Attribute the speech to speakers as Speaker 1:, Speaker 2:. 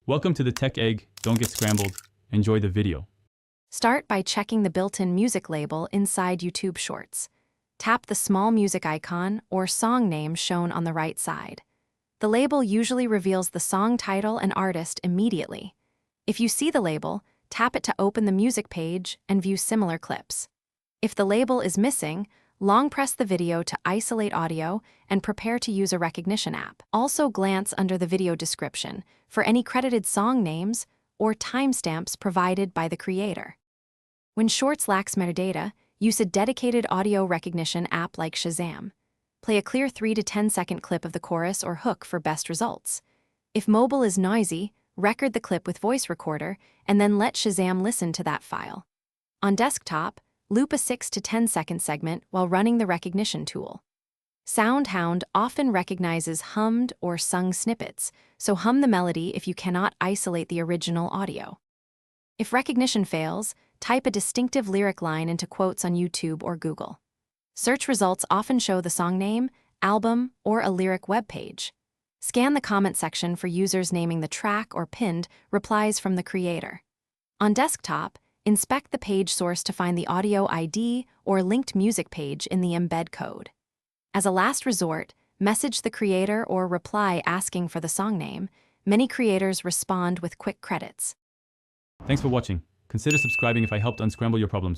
Speaker 1: Welcome to the Tech Egg. Don't get scrambled. Enjoy the video.
Speaker 2: Start by checking the built-in music label inside YouTube Shorts. Tap the small music icon or song name shown on the right side. The label usually reveals the song title and artist immediately. If you see the label, tap it to open the music page and view similar clips. If the label is missing, long press the video to isolate audio and prepare to use a recognition app. Also glance under the video description for any credited song names or timestamps provided by the creator. When Shorts lacks metadata, use a dedicated audio recognition app like Shazam. Play a clear 3 to 10 second clip of the chorus or hook for best results. If mobile is noisy, record the clip with voice recorder and then let Shazam listen to that file. On desktop, loop a 6 to 10 second segment while running the recognition tool. SoundHound often recognizes hummed or sung snippets, so hum the melody if you cannot isolate the original audio. If recognition fails, type a distinctive lyric line into quotes on YouTube or Google. Search results often show the song name, album, or a lyric web page. Scan the comment section for users naming the track or pinned replies from the creator. On desktop, inspect the page source to find the audio ID or linked music page in the embed code. As a last resort, message the creator or reply asking for the song name. Many creators respond with quick credits.
Speaker 1: Thanks for watching. Consider subscribing if I helped unscramble your problems.